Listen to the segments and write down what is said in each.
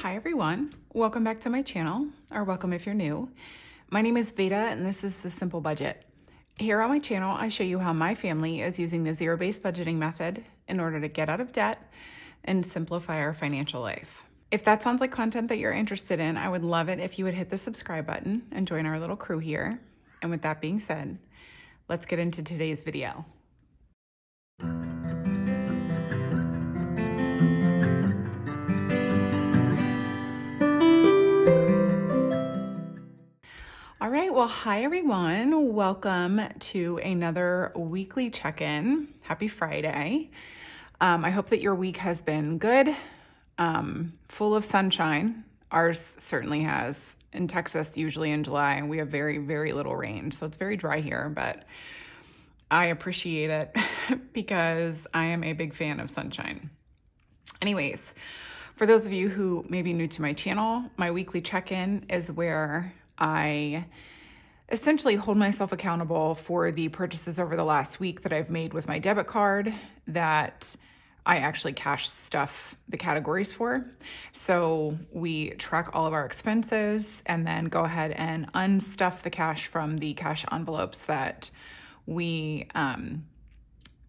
Hi everyone, welcome back to my channel, or welcome if you're new. My name is Veda and this is The Simple Budget. Here on my channel, I show you how my family is using the zero-based budgeting method in order to get out of debt and simplify our financial life. If that sounds like content that you're interested in, I would love it if you would hit the subscribe button and join our little crew here. And with that being said, let's get into today's video. All right, well, hi everyone. Welcome to another weekly check-in. Happy Friday. I hope that your week has been good, full of sunshine. Ours certainly has. In Texas, usually in July, we have very, very little rain, so it's very dry here, but I appreciate it because I am a big fan of sunshine. Anyways, for those of you who may be new to my channel, my weekly check-in is where I essentially hold myself accountable for the purchases over the last week that I've made with my debit card that I actually cash stuff the categories for. So we track all of our expenses and then go ahead and unstuff the cash from the cash envelopes that we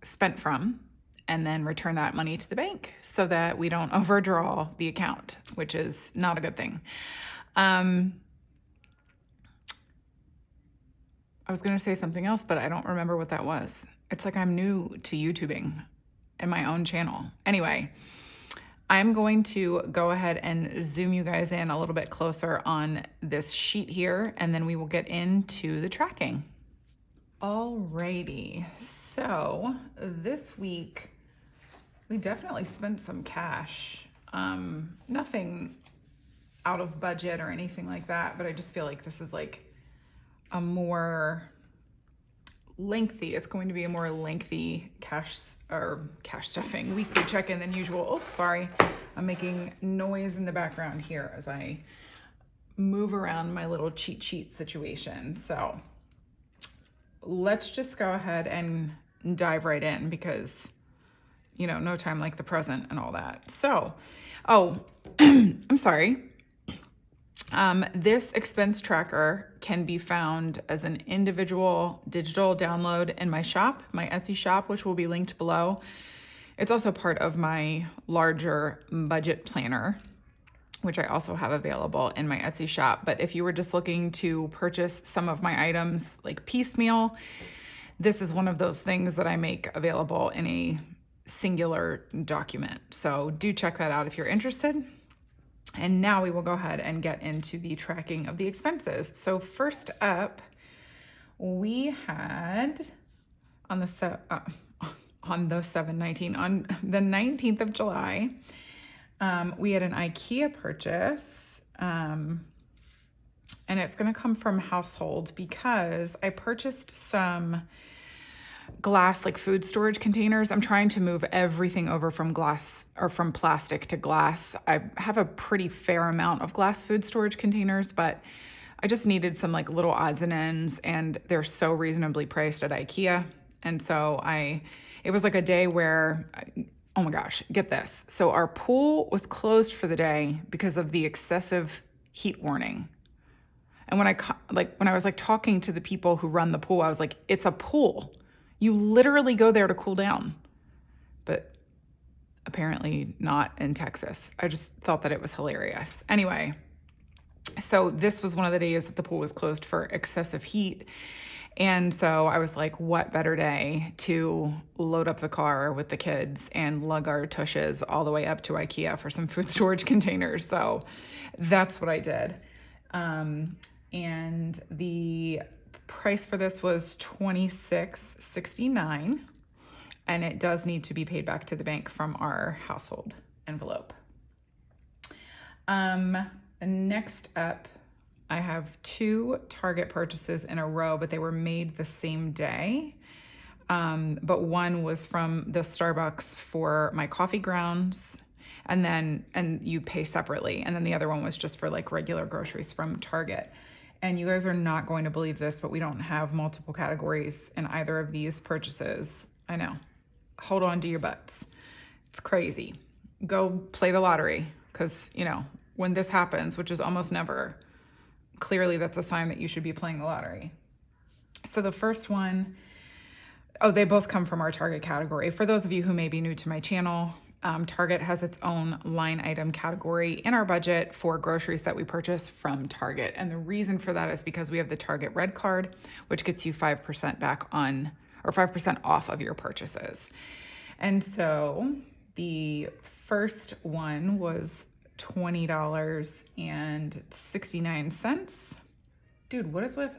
spent from, and then return that money to the bank so that we don't overdraw the account, which is not a good thing. I was going to say something else, but I don't remember what that was. It's like I'm new to YouTubing in my own channel. Anyway, I'm going to go ahead and zoom you guys in a little bit closer on this sheet here, and then we will get into the tracking. Alrighty, so this week we definitely spent some cash. Nothing out of budget or anything like that, but I just feel like this is like a more lengthy, it's going to be a more lengthy cash stuffing weekly check-in than usual. Oh, sorry. I'm making noise in the background here as I move around my little cheat sheet situation. So let's just go ahead and dive right in because, you know, no time like the present and all that. So, I'm sorry. This expense tracker can be found as an individual digital download in my shop, my Etsy shop, which will be linked below. It's also part of my larger budget planner, which I also have available in my Etsy shop. But if you were just looking to purchase some of my items like piecemeal, this is one of those things that I make available in a singular document. So do check that out if you're interested. And now we will go ahead and get into the tracking of the expenses. So first up, we had on the 19th of July, we had an IKEA purchase, and it's going to come from household because I purchased some glass, like food storage containers. I'm trying to move everything over from glass or from plastic to glass. I have a pretty fair amount of glass food storage containers, but I just needed some like little odds and ends, and they're so reasonably priced at IKEA. And so it was like a day where, oh my gosh, get this. So our pool was closed for the day because of the excessive heat warning. And when I was like talking to the people who run the pool, I was like, it's a pool. You literally go there to cool down, but apparently not in Texas. I just thought that it was hilarious. Anyway, so this was one of the days that the pool was closed for excessive heat. And so I was like, what better day to load up the car with the kids and lug our tushes all the way up to IKEA for some food storage containers. So that's what I did. And the price for this was $26.69, and it does need to be paid back to the bank from our household envelope. Next up, I have two Target purchases in a row, but they were made the same day. But one was from the Starbucks for my coffee grounds, and you pay separately. And then the other one was just for like regular groceries from Target. And you guys are not going to believe this, but we don't have multiple categories in either of these purchases. I know. Hold on to your butts. It's crazy. Go play the lottery because, you know, when this happens, which is almost never, clearly that's a sign that you should be playing the lottery. So the first one, they both come from our Target category. For those of you who may be new to my channel, Target has its own line item category in our budget for groceries that we purchase from Target. And the reason for that is because we have the Target Red Card, which gets you 5% back on, or 5% off of your purchases. And so the first one was $20.69. Dude, what is with,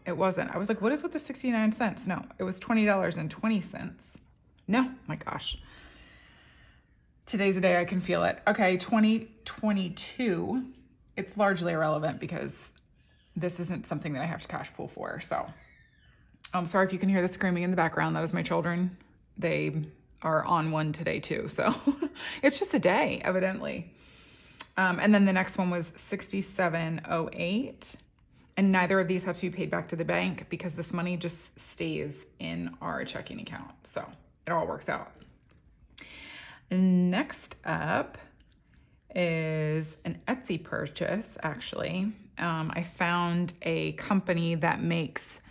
it wasn't. I was like, what is with the 69 cents? No, it was $20.20. No, my gosh. Today's the day I can feel it. Okay, 2022. It's largely irrelevant because this isn't something that I have to cash pool for. So I'm sorry if you can hear the screaming in the background. That is my children. They are on one today too. So it's just a day, evidently. And then the next one was $67.08. And neither of these have to be paid back to the bank because this money just stays in our checking account. So it all works out. Next up is an Etsy purchase, actually. I found a company that makes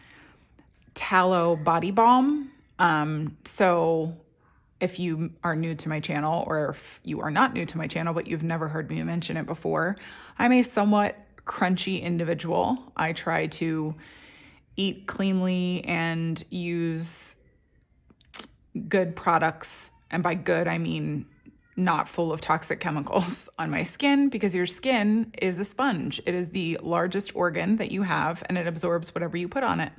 tallow body balm. So if you are new to my channel, or if you are not new to my channel, but you've never heard me mention it before, I'm a somewhat crunchy individual. I try to eat cleanly and use good products. And by good, I mean not full of toxic chemicals on my skin, because your skin is a sponge. It is the largest organ that you have, and it absorbs whatever you put on it.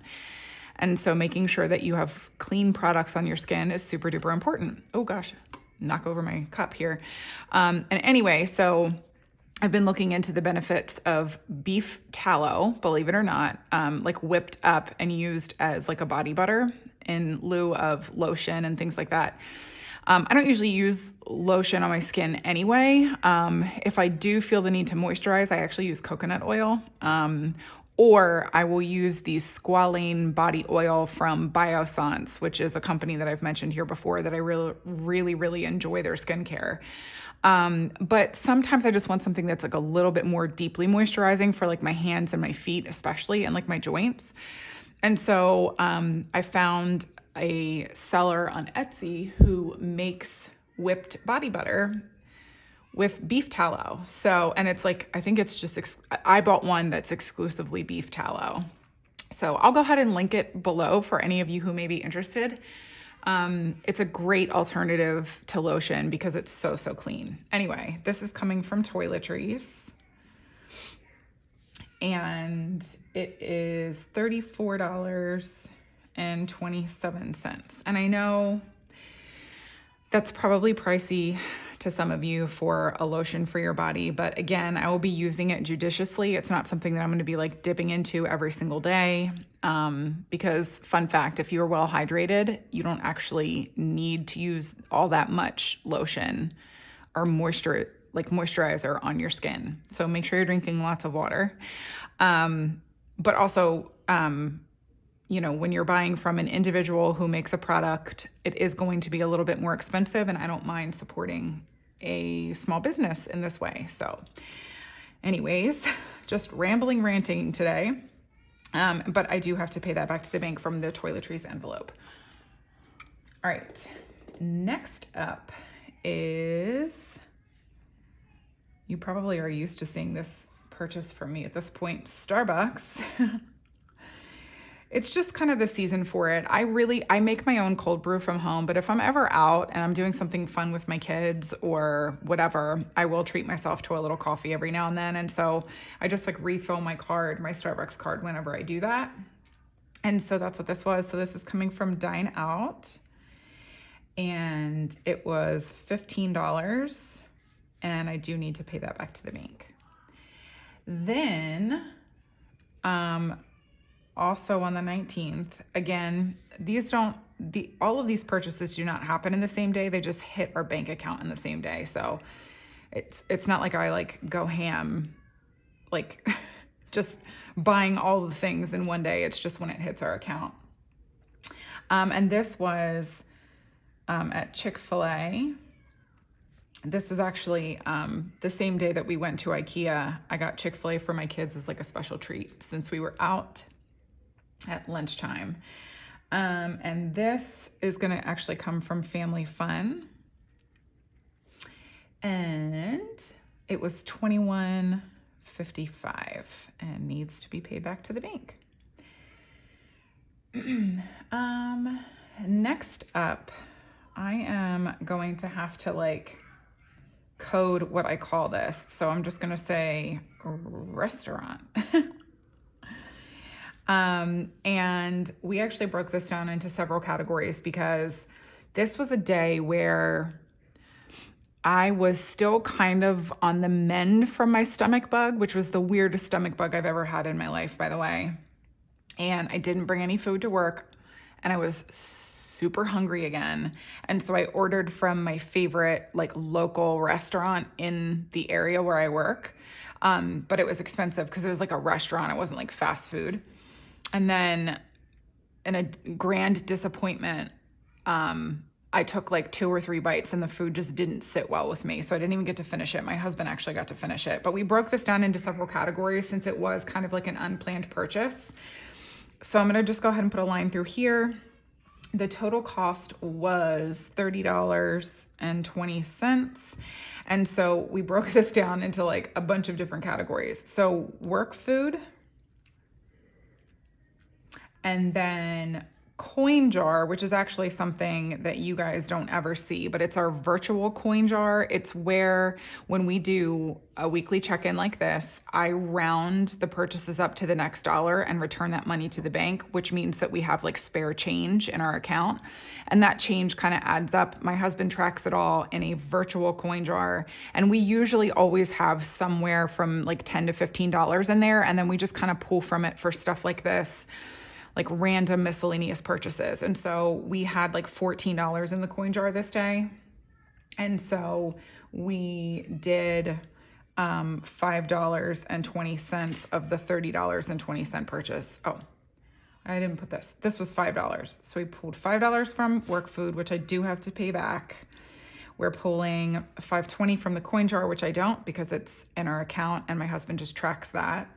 And so making sure that you have clean products on your skin is super duper important. Oh gosh, knock over my cup here. And anyway, so I've been looking into the benefits of beef tallow, believe it or not, like whipped up and used as like a body butter in lieu of lotion and things like that. I don't usually use lotion on my skin anyway. If I do feel the need to moisturize, I actually use coconut oil. Or I will use the squalane body oil from Biossance, which is a company that I've mentioned here before that I really enjoy their skincare. But sometimes I just want something that's like a little bit more deeply moisturizing for like my hands and my feet, especially, and like my joints. And so I found a seller on Etsy who makes whipped body butter with beef tallow. So, and it's like, I think it's just, I bought one that's exclusively beef tallow. So I'll go ahead and link it below for any of you who may be interested. It's a great alternative to lotion because it's so clean. Anyway, this is coming from Toiletries, and it is $34.27. And I know that's probably pricey to some of you for a lotion for your body, but again, I will be using it judiciously. It's not something that I'm going to be like dipping into every single day. Because fun fact, if you're well hydrated, you don't actually need to use all that much lotion or moisturizer on your skin. So make sure you're drinking lots of water. But also, when you're buying from an individual who makes a product, it is going to be a little bit more expensive, and I don't mind supporting a small business in this way. So anyways, just ranting today. But I do have to pay that back to the bank from the Toiletries envelope. All right. Next up is, you probably are used to seeing this purchase from me at this point, Starbucks. It's just kind of the season for it. I make my own cold brew from home, but if I'm ever out and I'm doing something fun with my kids or whatever, I will treat myself to a little coffee every now and then. And so I just like refill my Starbucks card whenever I do that. And so that's what this was. So this is coming from Dine Out, and it was $15, and I do need to pay that back to the bank. Then, also on the 19th, again, all of these purchases do not happen in the same day. They just hit our bank account in the same day. So it's not like I like go ham, like just buying all the things in one day. It's just when it hits our account. And this was at Chick-fil-A, this was actually the same day that we went to IKEA. I got Chick-fil-A for my kids as like a special treat since we were out at lunchtime. And this is going to actually come from Family Fun. And it was $21.55 and needs to be paid back to the bank. Next up, I am going to have to like code what I call this. So I'm just going to say restaurant. And we actually broke this down into several categories because this was a day where I was still kind of on the mend from my stomach bug, which was the weirdest stomach bug I've ever had in my life, by the way. And I didn't bring any food to work, and I was super hungry again. And so I ordered from my favorite like local restaurant in the area where I work. But it was expensive because it was like a restaurant. It wasn't like fast food. And then in a grand disappointment, I took like 2 or 3 bites and the food just didn't sit well with me. So I didn't even get to finish it. My husband actually got to finish it. But we broke this down into several categories since it was kind of like an unplanned purchase. So I'm going to just go ahead and put a line through here. The total cost was $30.20. And so we broke this down into like a bunch of different categories. So work food, and then coin jar, which is actually something that you guys don't ever see, but it's our virtual coin jar. It's where when we do a weekly check-in like this, I round the purchases up to the next dollar and return that money to the bank, which means that we have like spare change in our account. And that change kind of adds up. My husband tracks it all in a virtual coin jar. And we usually always have somewhere from like $10 to $15 in there. And then we just kind of pull from it for stuff like this, like random miscellaneous purchases. And so we had like $14 in the coin jar this day. And so we did $5.20 of the $30.20 purchase. Oh, I didn't put this. This was $5. So we pulled $5 from work food, which I do have to pay back. We're pulling $5.20 from the coin jar, which I don't because it's in our account and my husband just tracks that.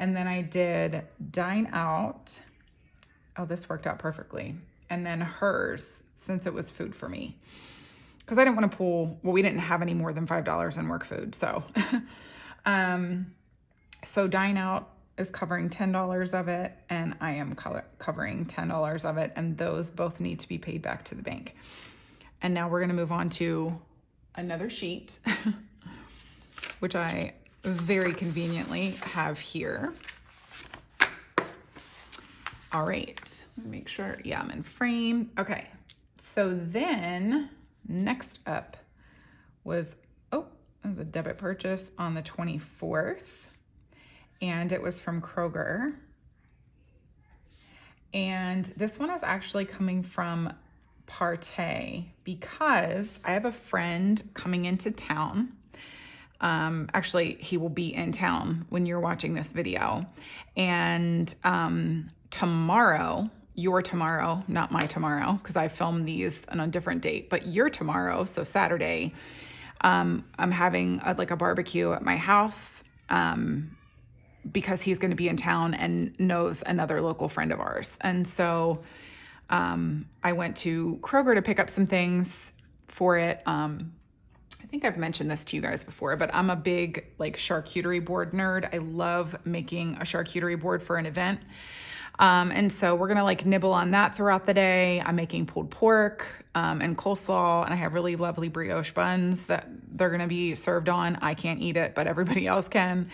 And then I did dine out. Oh, this worked out perfectly. And then hers, since it was food for me. Because I didn't want to pull, well, we didn't have any more than $5 in work food. So, so dine out is covering $10 of it, and I am covering $10 of it, and those both need to be paid back to the bank. And now we're going to move on to another sheet, which I very conveniently have here. All right, let me make sure. Yeah, I'm in frame. Okay, so then next up was, it was a debit purchase on the 24th, and it was from Kroger. And this one is actually coming from Partey because I have a friend coming into town. Actually, he will be in town when you're watching this video. And tomorrow, your tomorrow, not my tomorrow, because I filmed these on a different date, but your tomorrow, so Saturday, I'm having a barbecue at my house because he's going to be in town and knows another local friend of ours. And so I went to Kroger to pick up some things for it. I think I've mentioned this to you guys before, but I'm a big charcuterie board nerd. I love making a charcuterie board for an event. And so we're going to nibble on that throughout the day. I'm making pulled pork, and coleslaw, and I have really lovely brioche buns that they're going to be served on. I can't eat it, but everybody else can.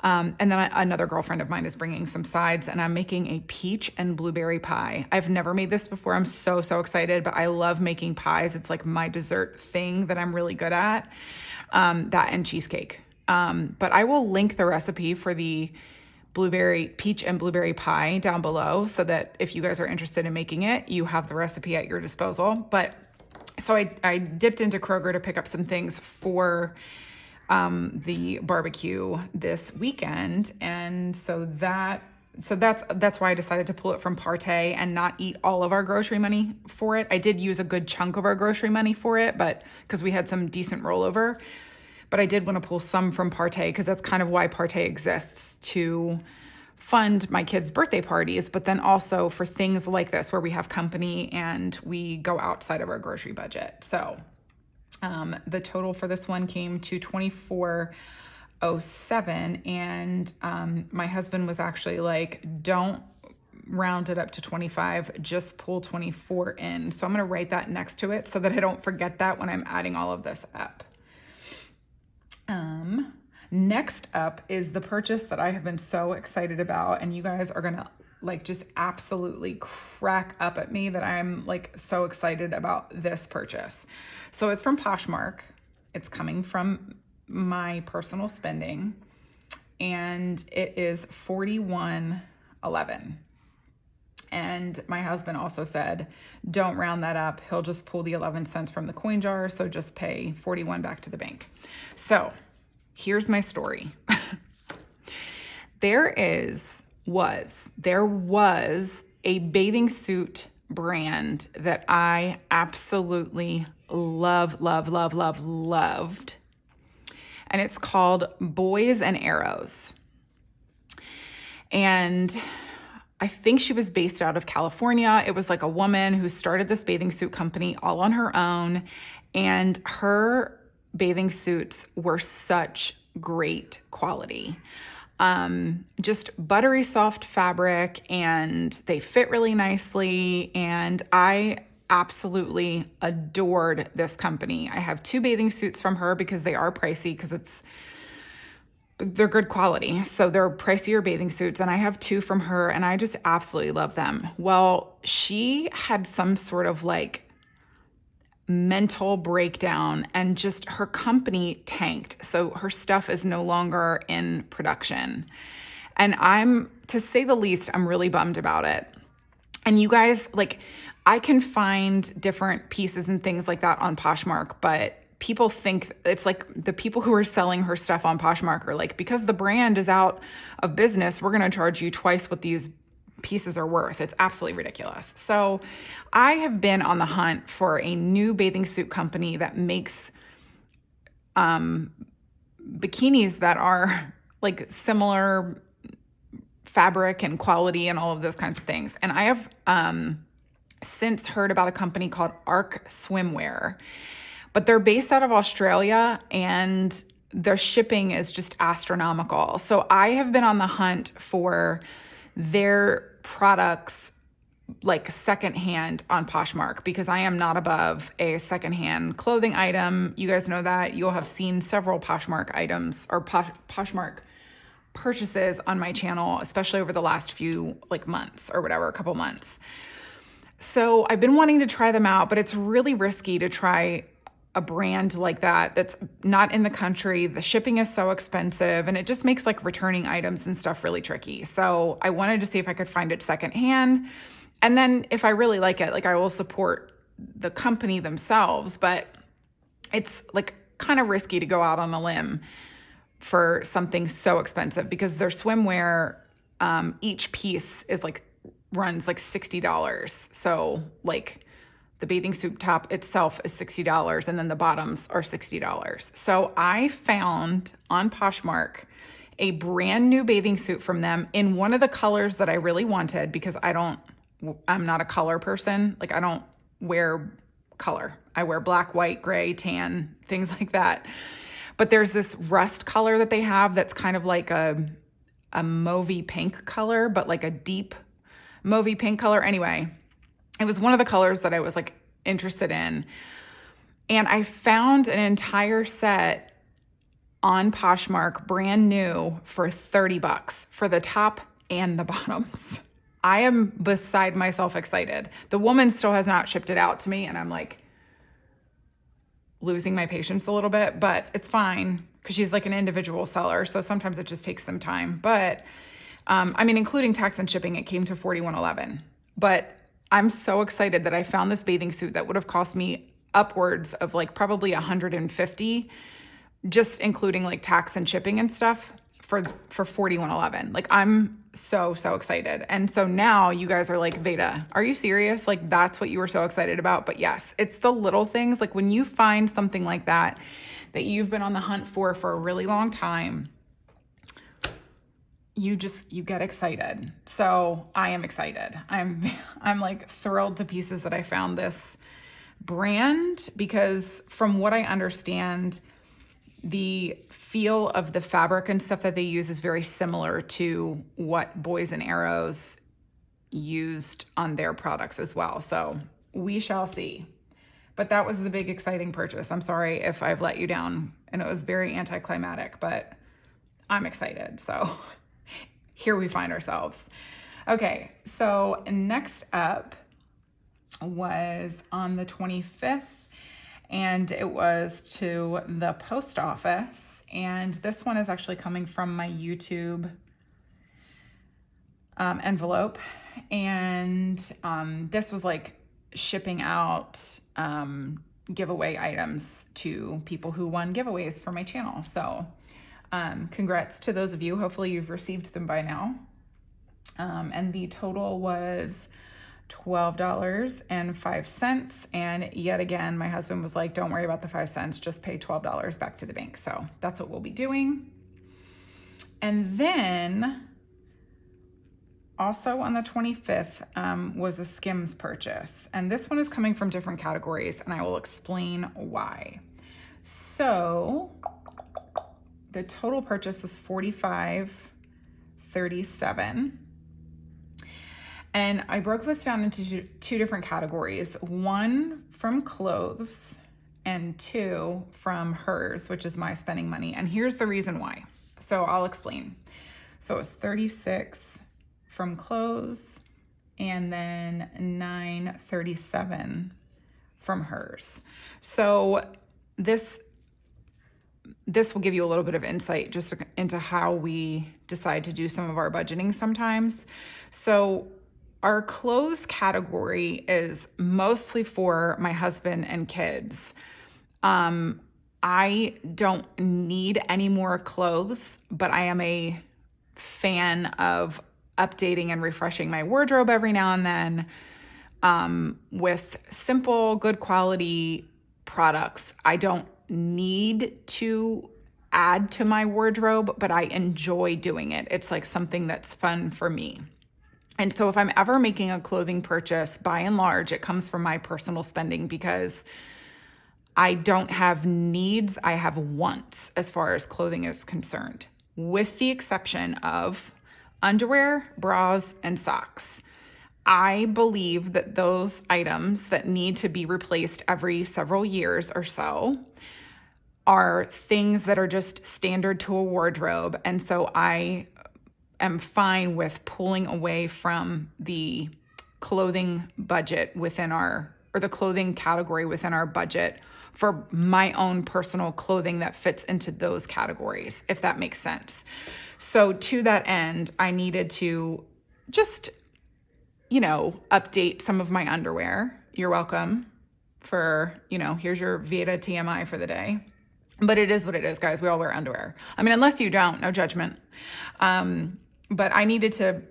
And then another girlfriend of mine is bringing some sides, and I'm making a peach and blueberry pie. I've never made this before. I'm so excited, but I love making pies. It's like my dessert thing that I'm really good at, that and cheesecake. But I will link the recipe for the peach and blueberry pie down below so that if you guys are interested in making it, you have the recipe at your disposal. But so I dipped into Kroger to pick up some things for the barbecue this weekend. And so that So that's why I decided to pull it from Partey and not eat all of our grocery money for it. I did use a good chunk of our grocery money for it, but because we had some decent rollover. But I did want to pull some from Partey because that's kind of why Partey exists, to fund my kids' birthday parties, but then also for things like this where we have company and we go outside of our grocery budget. So the total for this one came to $24.07, and my husband was actually like, don't round it up to 25, just pull 24 in. So I'm going to write that next to it so that I don't forget that when I'm adding all of this up. Next up is the purchase that I have been so excited about, and you guys are gonna like just absolutely crack up at me that I'm like so excited about this purchase. So it's from Poshmark. It's coming from my personal spending, and it is $41.11. And my husband also said, don't round that up. He'll just pull the 11 cents from the coin jar. So just pay 41 back to the bank. So here's my story. There was a bathing suit brand that I absolutely loved. And it's called Boys and Arrows. And I think she was based out of California. It was like a woman who started this bathing suit company all on her own. And her bathing suits were such great quality. Just buttery soft fabric, and they fit really nicely. And I absolutely adored this company. I have 2 bathing suits from her because they are pricey because they're good quality. So they're pricier bathing suits, and I have 2 from her, and I just absolutely love them. Well, she had some sort of like mental breakdown, and just her company tanked. So her stuff is no longer in production. And to say the least, I'm really bummed about it. And you guys, like, I can find different pieces and things like that on Poshmark, but people think it's like the people who are selling her stuff on Poshmark are like, because the brand is out of business, we're going to charge you twice what these pieces are worth. It's absolutely ridiculous. So I have been on the hunt for a new bathing suit company that makes bikinis that are like similar fabric and quality and all of those kinds of things. And I have since heard about a company called Arc Swimwear, but they're based out of Australia and their shipping is just astronomical. So I have been on the hunt for their products like secondhand on Poshmark because I am not above a secondhand clothing item. You guys know that. You'll have seen several Poshmark items or Poshmark purchases on my channel, especially over the last few like months or whatever, a couple months. So I've been wanting to try them out, but it's really risky to try a brand like that that's not in the country. The shipping is so expensive and it just makes like returning items and stuff really tricky. So I wanted to see if I could find it secondhand. And then if I really like it, like I will support the company themselves, but it's like kind of risky to go out on a limb for something so expensive because their swimwear, each piece is like runs like $60. So like the bathing suit top itself is $60 and then the bottoms are $60. So I found on Poshmark a brand new bathing suit from them in one of the colors that I really wanted because I'm not a color person. Like I don't wear color. I wear black, white, gray, tan, things like that. But there's this rust color that they have that's kind of like a mauvey pink color, but like a deep mauvey pink color. Anyway, it was one of the colors that I was like interested in. And I found an entire set on Poshmark brand new for $30 for the top and the bottoms. I am beside myself excited. The woman still has not shipped it out to me and I'm like losing my patience a little bit, but it's fine because she's like an individual seller. So sometimes it just takes some time. But I mean, including tax and shipping, it came to $41.11. But I'm so excited that I found this bathing suit that would have cost me upwards of like probably $150, just including like tax and shipping and stuff, for 41.11. Like, I'm so excited. And so now you guys are like, Veda, are you serious? Like, that's what you were so excited about? But yes, it's the little things. Like, when you find something like that you've been on the hunt for a really long time, you get excited. So I am excited. I'm like thrilled to pieces that I found this brand, because from what I understand, the feel of the fabric and stuff that they use is very similar to what Boys and Arrows used on their products as well. So we shall see. But that was the big exciting purchase. I'm sorry if I've let you down, and it was very anticlimactic, but I'm excited. So here we find ourselves. Okay, so next up was on the 25th, and it was to the post office. And this one is actually coming from my YouTube envelope. And this was like shipping out giveaway items to people who won giveaways for my channel. So congrats to those of you. Hopefully you've received them by now. And the total was $12.05. And yet again, my husband was like, don't worry about the 5 cents, just pay $12 back to the bank. So that's what we'll be doing. And then also on the 25th was a Skims purchase. And this one is coming from different categories, and I will explain why. So the total purchase was $45.37. And I broke this down into two different categories, one from clothes and two from hers, which is my spending money. And here's the reason why. So I'll explain. So it was 36 from clothes and then 937 from hers. So this will give you a little bit of insight just into how we decide to do some of our budgeting sometimes. So our clothes category is mostly for my husband and kids. I don't need any more clothes, but I am a fan of updating and refreshing my wardrobe every now and then with simple, good quality products. I don't need to add to my wardrobe, but I enjoy doing it. It's like something that's fun for me. And so if I'm ever making a clothing purchase, by and large, it comes from my personal spending, because I don't have needs, I have wants as far as clothing is concerned, with the exception of underwear, bras, and socks. I believe that those items that need to be replaced every several years or so are things that are just standard to a wardrobe. And so I am fine with pulling away from the clothing budget within the clothing category within our budget for my own personal clothing that fits into those categories, if that makes sense. So to that end, I needed to just, update some of my underwear. You're welcome for, here's your Veda TMI for the day. But it is what it is, guys. We all wear underwear. I mean, unless you don't, no judgment. But I needed to,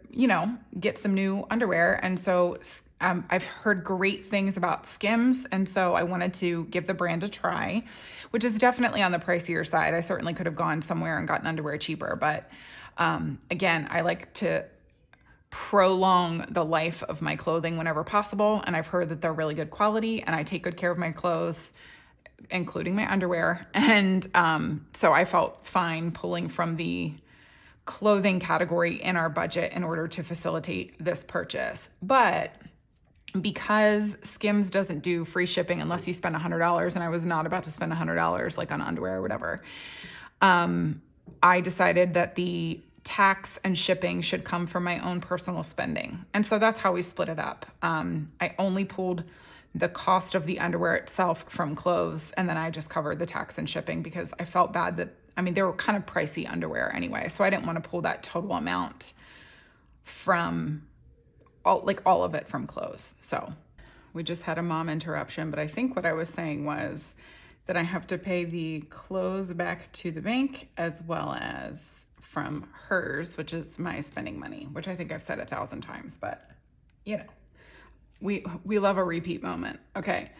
get some new underwear. And so I've heard great things about Skims. And so I wanted to give the brand a try, which is definitely on the pricier side. I certainly could have gone somewhere and gotten underwear cheaper. But again, I like to prolong the life of my clothing whenever possible. And I've heard that they're really good quality, and I take good care of my clothes, including my underwear. And so I felt fine pulling from the clothing category in our budget in order to facilitate this purchase. But because Skims doesn't do free shipping unless you spend $100, and I was not about to spend $100 like on underwear or whatever, I decided that the tax and shipping should come from my own personal spending. And so that's how we split it up. I only pulled the cost of the underwear itself from clothes, and then I just covered the tax and shipping, because I felt bad that, they were kind of pricey underwear anyway, so I didn't want to pull that total amount from all of it from clothes. So we just had a mom interruption, but I think what I was saying was that I have to pay the clothes back to the bank, as well as from hers, which is my spending money, which I think I've said 1,000 times, but you know, we love a repeat moment. Okay.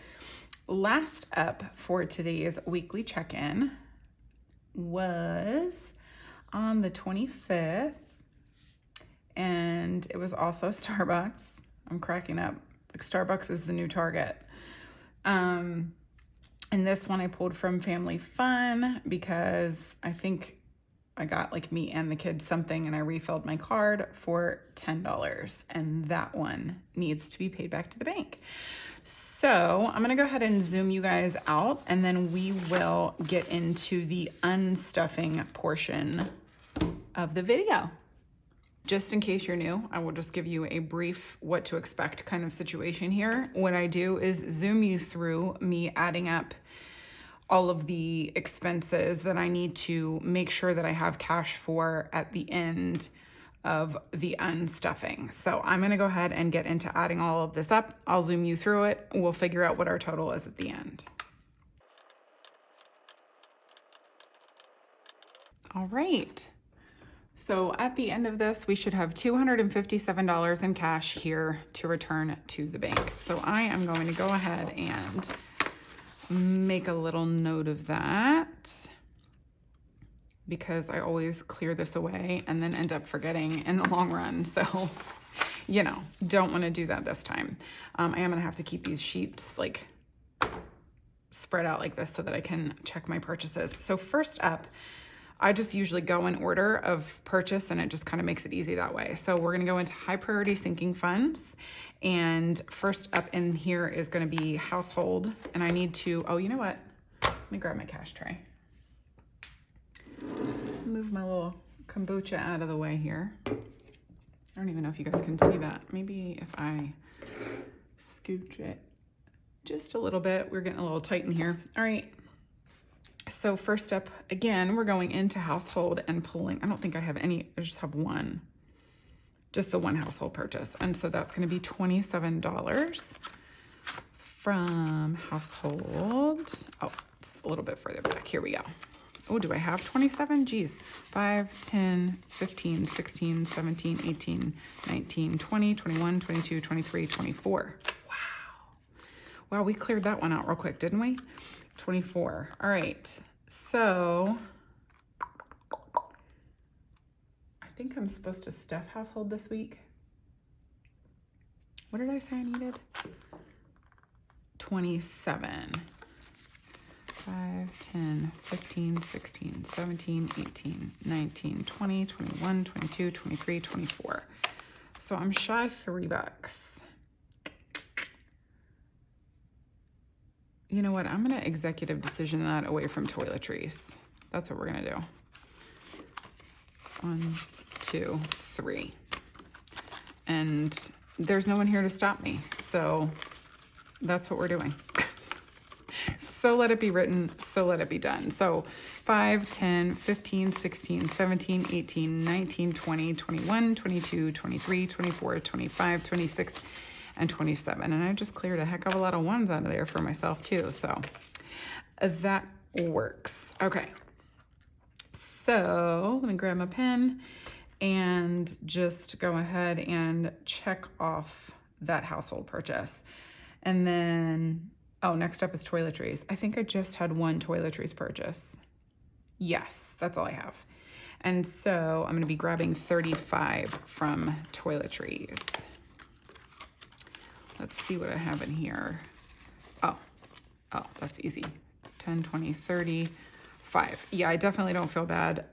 Last up for today's weekly check-in was on the 25th, and it was also Starbucks. I'm cracking up. Like, Starbucks is the new Target. And this one I pulled from Family Fun because I think I got like me and the kids something, and I refilled my card for $10, and that one needs to be paid back to the bank. So I'm gonna go ahead and zoom you guys out, and then we will get into the unstuffing portion of the video. Just in case you're new, I will just give you a brief what to expect kind of situation here. What I do is zoom you through me adding up all of the expenses that I need to make sure that I have cash for at the end of the unstuffing. So I'm gonna go ahead and get into adding all of this up. I'll zoom you through it. We'll figure out what our total is at the end. All right. So at the end of this, we should have $257 in cash here to return to the bank. So I am going to go ahead and make a little note of that, because I always clear this away and then end up forgetting in the long run. So, you know, don't want to do that this time. I am going to have to keep these sheets like spread out like this so that I can check my purchases. So first up, I just usually go in order of purchase, and it just kind of makes it easy that way. So we're going to go into high priority sinking funds. And first up in here is going to be household. And I need to, oh, you know what? Let me grab my cash tray. Move my little kombucha out of the way here. I don't even know if you guys can see that. Maybe if I scooch it just a little bit. We're getting a little tight in here. All right. So first up, again, we're going into household and pulling. I don't think I have any. I just have one. Just the one household purchase. And so that's going to be $27 from household. Oh, it's a little bit further back. Here we go. Oh, do I have 27? Geez. 5, 10, 15, 16, 17, 18, 19, 20, 21, 22, 23, 24. Wow. Wow, we cleared that one out real quick, didn't we? 24. All right. So I think I'm supposed to stuff household this week. What did I say I needed? 27. 5, 10, 15, 16, 17, 18, 19, 20, 21, 22, 23, 24. So I'm shy $3. You know what? I'm going to executive decision that away from toiletries. That's what we're going to do. 1, 2, 3. And there's no one here to stop me. So that's what we're doing. So let it be written, so let it be done. So 5, 10, 15, 16, 17, 18, 19, 20, 21, 22, 23, 24, 25, 26, and 27. And I just cleared a heck of a lot of ones out of there for myself too. So that works. Okay. So let me grab my pen and just go ahead and check off that household purchase. And then, oh, next up is toiletries. I think I just had one toiletries purchase. Yes, that's all I have. And so I'm going to be grabbing 35 from toiletries. Let's see what I have in here. Oh, that's easy. 10, 20, 30, 5. Yeah, I definitely don't feel bad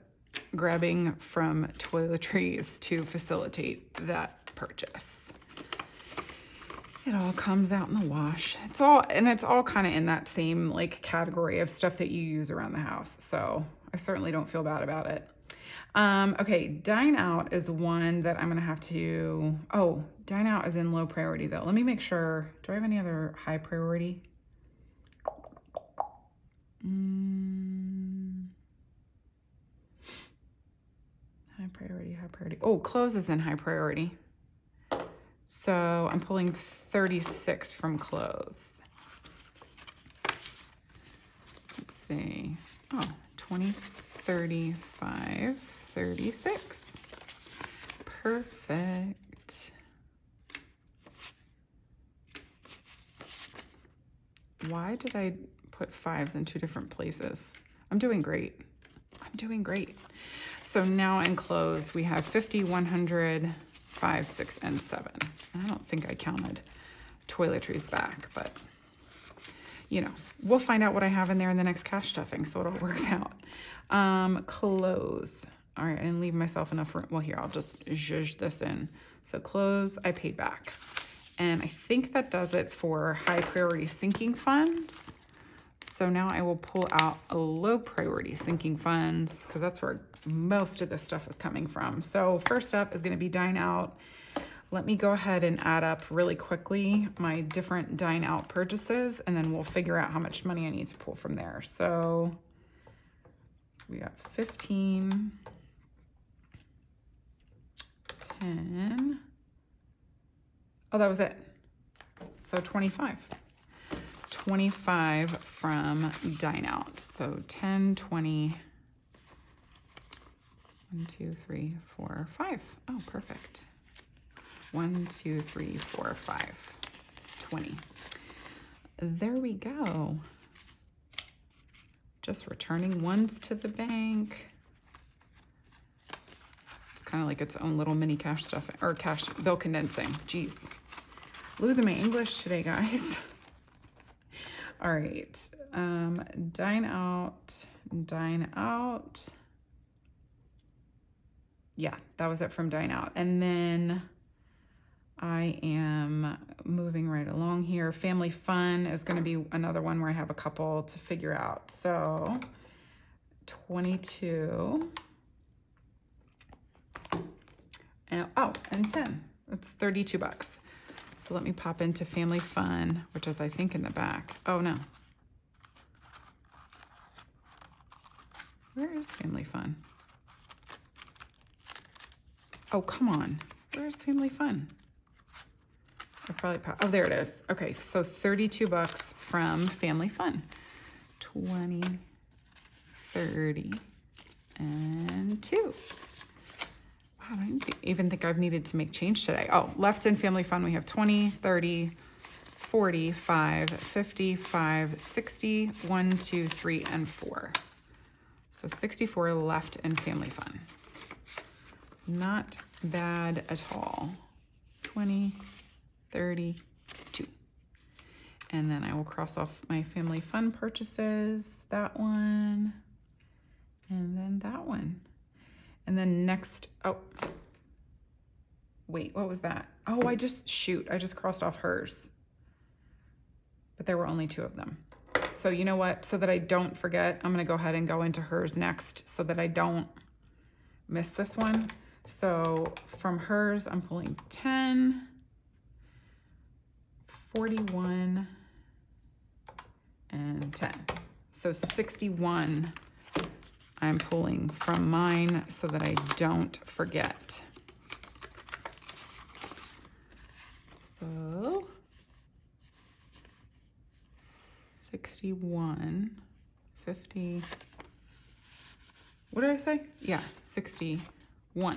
grabbing from toiletries to facilitate that purchase. It all comes out in the wash. It's all kind of in that same like category of stuff that you use around the house. So I certainly don't feel bad about it. Okay, dine out is one that I'm going to have to, oh, dine out is in low priority though. Let me make sure, do I have any other high priority? High priority. Oh, clothes is in high priority. So I'm pulling 36 from clothes. Let's see. Oh, 20, 35, 36. Perfect. Why did I put 5s in 2 different places? I'm doing great. I'm doing great. So now in clothes, we have 50, 100, 5, 6, and 7. I don't think I counted toiletries back, but you know, we'll find out what I have in there in the next cash stuffing, so it all works out. Clothes. All right, I didn't leave myself enough room. Well, here, I'll just zhuzh this in. So clothes, I paid back. And I think that does it for high priority sinking funds. So now I will pull out a low priority sinking funds because that's where most of this stuff is coming from. So first up is going to be dine out. Let me go ahead and add up really quickly my different dine out purchases, and then we'll figure out how much money I need to pull from there. So we got 15, 10. Oh, that was it. So 25. 25 from dine out. So 10, 20, 1, 2, 3, 4, 5. Oh, perfect. 1, 2, 3, 4, 5, 20. There we go. Just returning ones to the bank. It's kind of like its own little mini cash stuff or cash bill condensing. Jeez. Losing my English today, guys. All right. Dine out. Dine out. Yeah, that was it from dine out. And then I am moving right along here. Family fun is going to be another one where I have a couple to figure out. So 22. And 10. It's 32 bucks. So let me pop into family fun, which is I think in the back. Oh no. Where is family fun? Oh, come on. Where's family fun? Oh, there it is. Okay, so 32 bucks from family fun. 20, 30, and 2. Wow, I didn't even think I've needed to make change today. Oh, left in family fun, we have 20, 30, 45, 55, 60, 1, 2, 3, and 4. So 64 left in family fun. Not bad at all. 20, 32. And then I will cross off my family fun purchases, that one, and then that one. And then next, oh, wait, what was that? Oh, I just crossed off hers. But there were only 2 of them. So you know what? So that I don't forget, I'm gonna go ahead and go into hers next so that I don't miss this one. So from hers, I'm pulling 10, 41, and 10. So 61 I'm pulling from mine so that I don't forget. So 61, 50, what did I say? Yeah, 61.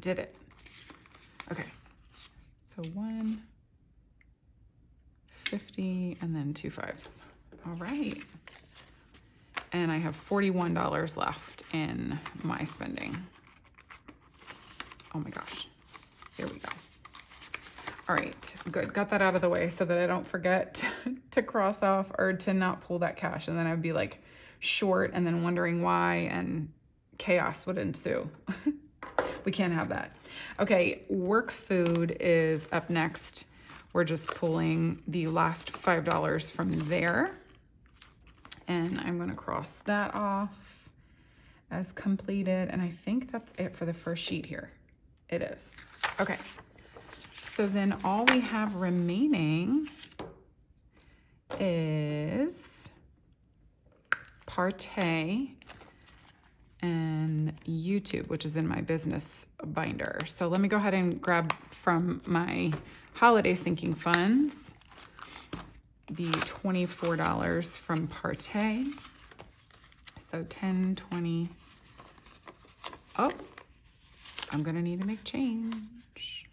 Did it. Okay. So 1, 50, and then 2 5s. All right. And I have $41 left in my spending. Oh my gosh. Here we go. All right, good. Got that out of the way so that I don't forget to cross off or to not pull that cash. And then I'd be like short and then wondering why, and chaos would ensue. We can't have that. Okay, work food is up next. We're just pulling the last $5 from there. And I'm gonna cross that off as completed. And I think that's it for the first sheet here. It is. Okay. So then all we have remaining is Partay and YouTube, which is in my business binder. So let me go ahead and grab from my holiday sinking funds the $24 from Partay. So 10, 20, Oh, I'm going to need to make change.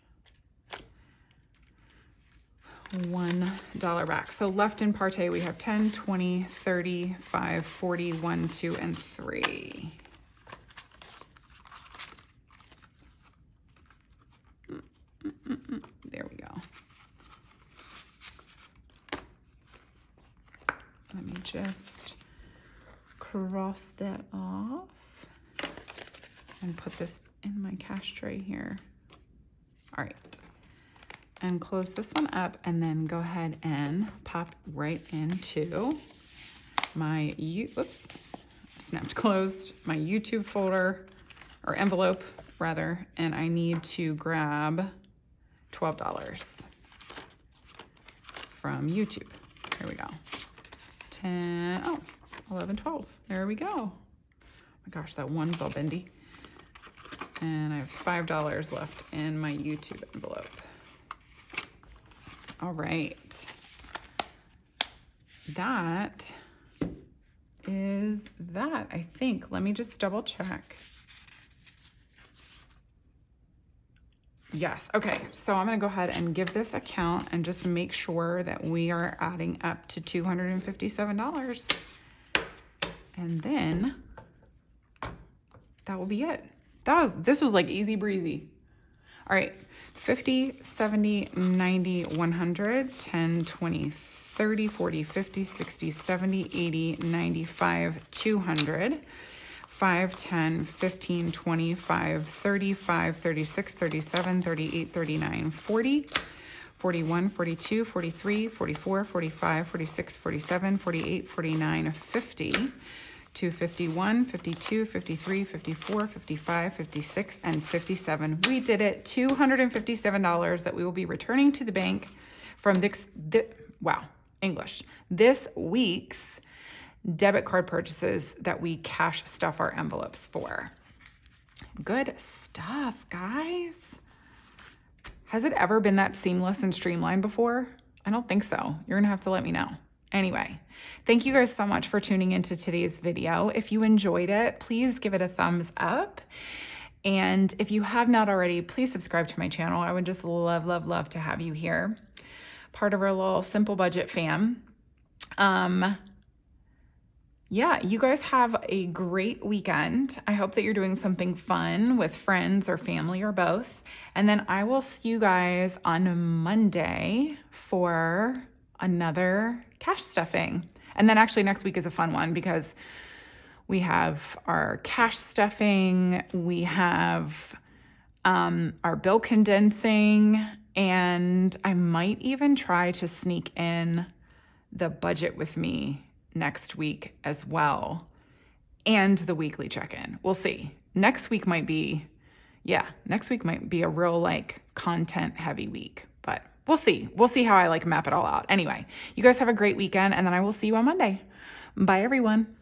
$1 back. So left in Partey, we have 10, 20, 30, 5, 40, 1, 2, and 3. There we go. Let me just cross that off and put this in my cash tray here. All right. And close this one up and then go ahead and pop right into my, oops, snapped closed, my YouTube folder, or envelope rather, and I need to grab $12 from YouTube. Here we go. 10, oh, 11, 12. There we go. Oh my gosh, that one's all bendy. And I have $5 left in my YouTube envelope. All right. That is that, I think. Let me just double check. Yes, okay, so I'm gonna go ahead and give this a count and just make sure that we are adding up to $257. And then that will be it. This was like easy breezy. All right, 50, 70, 90, 100, 10, 20, 30, 40, 50, 60, 70, 80, 95, 200. 5, 10, 15, 25, 35, 36, 37, 38, 39, 40, 41, 42, 43, 44, 45, 46, 47, 48, 49, 50, 51, 52, 53, 54, 55, 56, and 57. We did it. $257 that we will be returning to the bank from this week's debit card purchases that we cash stuff our envelopes for. Good stuff, guys. Has it ever been that seamless and streamlined before? I don't think so. You're gonna have to let me know. Anyway, thank you guys so much for tuning into today's video. If you enjoyed it, please give it a thumbs up. And if you have not already, please subscribe to my channel. I would just love, love, love to have you here. Part of our little Simple Budget fam. Yeah, you guys have a great weekend. I hope that you're doing something fun with friends or family or both. And then I will see you guys on Monday for another cash stuffing. And then actually next week is a fun one because we have our cash stuffing, we have our bill condensing, and I might even try to sneak in the budget with me next week as well, and the weekly check-in. We'll see. Next week might be a real like content heavy week, but we'll see. We'll see how I like map it all out. Anyway, you guys have a great weekend, and then I will see you on Monday. Bye, everyone.